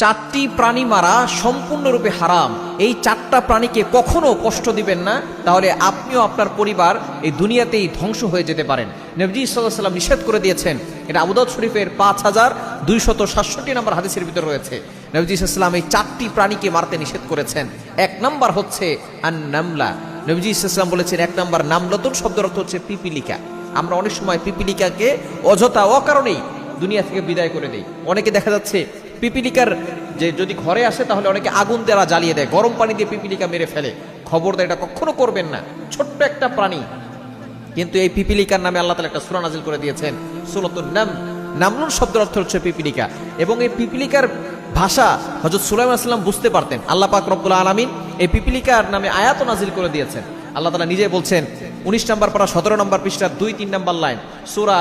চারটি প্রাণী মারা সম্পূর্ণরূপে হারাম। এই চারটা প্রাণীকে কখনো কষ্ট দিবেন না, তাহলে আপনিও আপনার পরিবার এই দুনিয়াতেই ধ্বংস হয়ে যেতে পারেন। নবীজি সাল্লাল্লাহু আলাইহি ওয়াসাল্লাম নিষেধ করে দিয়েছেন। এটা আবু দাউদ শরীফের 5267 নম্বর হাদিসের ভিতরে রয়েছে। নবীজি সাল্লাল্লাহু আলাইহি ওয়াসাল্লাম এই চারটি প্রাণীকে মারতে নিষেধ করেছেন। এক নাম্বার হচ্ছে আন-নামলা। নবীজি সাল্লাল্লাহু আলাইহি ওয়াসাল্লাম বলেছেন, এক নাম্বার নামলাতুন শব্দের অর্থ হচ্ছে পিপিলিকা। আমরা অনেক সময় পিপিলিকাকে অযথা অকারণেই দুনিয়া থেকে বিদায় করে দেই। অনেকে দেখা যাচ্ছে পিপিলিকার যে যদি ঘরে আসে তাহলে অনেকে আগুন দ্বারা জ্বালিয়ে দেয়, গরম পানি দিয়ে পিপিলিকা মেরে ফেলে। খবরদার, এটা কখনো করবেন না। ছোট্ট একটা প্রাণী, কিন্তু এই পিপিলিকার নামে আল্লাহ তাআলা একটা সূরা নাজিল করে দিয়েছেন, সূরাতুন নামল। নামলুন শব্দের অর্থ হচ্ছে পিপিলিকা। এবং এই পিপিলিকার ভাষা হযরত সুলাইমান আলাইহিস সালাম বুঝতে পারতেন। আল্লাহ পাক রব্বুল আলামিন এই পিপিলিকার নামে আয়াত নাজিল করে দিয়েছেন। আল্লাহ তাআলা নিজে বলছেন 19 নম্বর পারা 17 নম্বর পৃষ্ঠা 2-3 নম্বর লাইন সূরা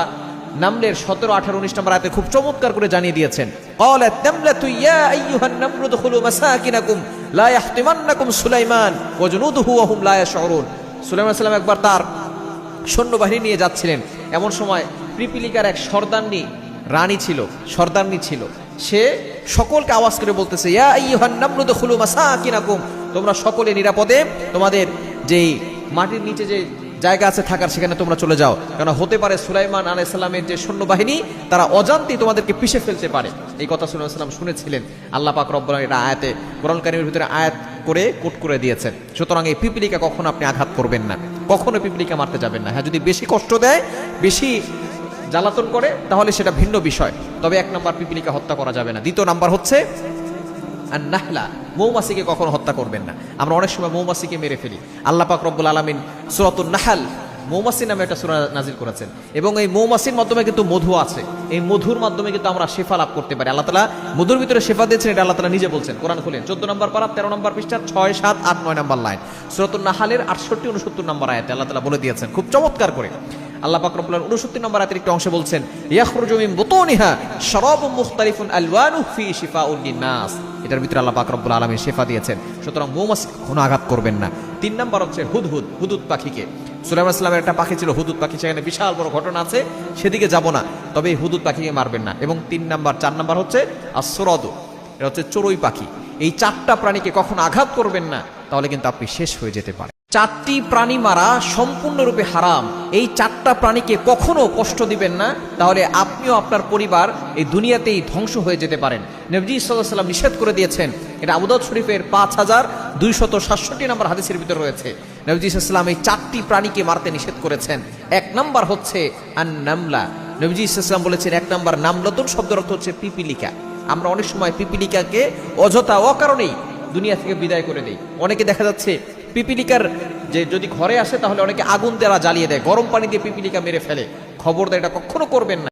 নামলের 17, 18, 19 নম্বর আয়াতে খুব চমৎকার করে জানিয়ে দিয়েছেন। ক্বালাত নামলাতু ইয়া আইয়ুহান নামলু দুখুলু মাসাকিনাকুম লা ইয়াহতিমান্নাকুম সুলাইমান ওয়া জুনুদুহু ওয়া হুম লা ইয়াশউরুন। সুলাইমান আলাইহিস সালাম একবার তার সৈন্যবাহিনী নিয়ে যাচ্ছিলেন। এমন সময় পিপিলিকার এক রানী ছিল। সে সকলকে আওয়াজ করে বলতেছে, ইয়া আইয়ুহান নামলু দুখুলু মাসাকিনাকুম, তোমরা সকলে নিরাপদে তোমাদের যেই মাটির নিচে যে জায়গা আছে থাকার, সেখানে তোমরা চলে যাও। কারণ হতে পারে সুলাইমান আলাইহিস সালামের যে সৈন্যবাহিনী তারা অজান্তেই তোমাদেরকে পিষে ফেলতে পারে। এই কথা সুলাইমান আলাইহিস সালাম শুনেছিলেন। আল্লাহ পাক রব্বুল আলামিন এটা আয়াতে কোরআন কারীমের ভিতরে আয়াত করে কোট করে দিয়েছেন। সুতরাং এই পিপিলিকা কখনো আপনি আঘাত করবেন না, কখনো পিপিলিকা মারতে যাবেন না। হ্যাঁ, যদি বেশি কষ্ট দেয়, বেশি জ্বালাতন করে, তাহলে সেটা ভিন্ন বিষয়। তবে এক নাম্বার, পিপিলিকা হত্যা করা যাবে না। দ্বিতীয় নাম্বার হচ্ছে আন-নাহলা, মৌমাছিকে কখনো হত্যা করবেন না। আমরা অনেক সময় মৌমাছিকে মেরে ফেলি। আল্লাহ পাক রব্বুল আলামিন সূরাতুন নাহল, মৌমাছি নামে একটা সূরা নাজিল করেছেন। এবং এই মৌমাছির মাধ্যমে কিন্তু মধু আছে। এই মধুর মাধ্যমে কিন্তু আমরা শিফা লাভ করতে পারি। আল্লাহ তাআলা মধুর ভিতরে শিফা দিয়েছেন, এটা আল্লাহ তাআলা নিজে বলছেন। কোরআন খুলেন 14 নম্বর পারা 13 নম্বর পৃষ্ঠা 6, 7, 8, 9 নম্বর লাইন সূরাতুন নাহলের 68, 69 নম্বর আয়াতে আল্লাহ তাআলা বলে দিয়েছেন খুব চমৎকার করে। আল্লাহ পাক রব্বুল আলামিন 69 নম্বর আয়াতের একটা অংশে বলছেন, ইয়াখরুজু মিন বুতুনিহা শারাবুন মুখতালিফুন আলওয়ানুহু ফি শিফাউল লিন-নাস। এটার ভিতরে আল্লাহ পাক রব্বুল আলামিন শিফা দিয়েছেন। সুতরাং মৌমাছি কোনো আঘাত করবেন না। 3 নম্বর হচ্ছে হুদহুদ পাখিকে। সুলাইমান আলাইহিস সালামের একটা পাখি ছিল হুদহুদ পাখি, সেখানে বিশাল বড় ঘটনা আছে, সেদিকে যাব না। তবে এই হুদহুদ পাখিকে মারবেন না। এবং 4 নম্বর হচ্ছে আসরাদু, এটা হচ্ছে চড়ুই পাখি। এই 4টা প্রাণীকে কখনো আঘাত করবেন না, তাহলে কিন্তু আপনি শেষ হয়ে যেতে পারেন। চারটি প্রাণী মারা সম্পূর্ণরূপে হারাম। এই 4টা প্রাণীকে কখনো কষ্ট দিবেন না, তাহলে আপনিও আপনার পরিবার এই দুনিয়াতেই ধ্বংস হয়ে যেতে পারেন। নবীজি সাল্লাল্লাহু আলাইহি ওয়াসাল্লাম নিষেধ করে দিয়েছেন। এটা আবু দাউদ শরীফের 5267 নম্বর হাদিসের ভিতরে রয়েছে। নবীজি সাল্লাল্লাহু আলাইহি ওয়াসাল্লাম এই 4টি প্রাণীকে মারতে নিষেধ করেছেন। এক নাম্বার হচ্ছে আন-নামলা। নবীজি সাল্লাল্লাহু আলাইহি ওয়াসাল্লাম বলেছেন, এক নাম্বার নামলাতুন শব্দের অর্থ হচ্ছে পিপিলিকা। আমরা অনেক সময় পিপিলিকাকে অযথা অকারণেই দুনিয়া থেকে বিদায় করে দেই। অনেকে দেখা যাচ্ছে পিপিলিকার যে যদি ঘরে আসে তাহলে অনেকে আগুন দ্বারা জ্বালিয়ে দেয়, গরম পানি দিয়ে পিপিলিকা মেরে ফেলে। খবরদার, এটা কখনো করবেন না।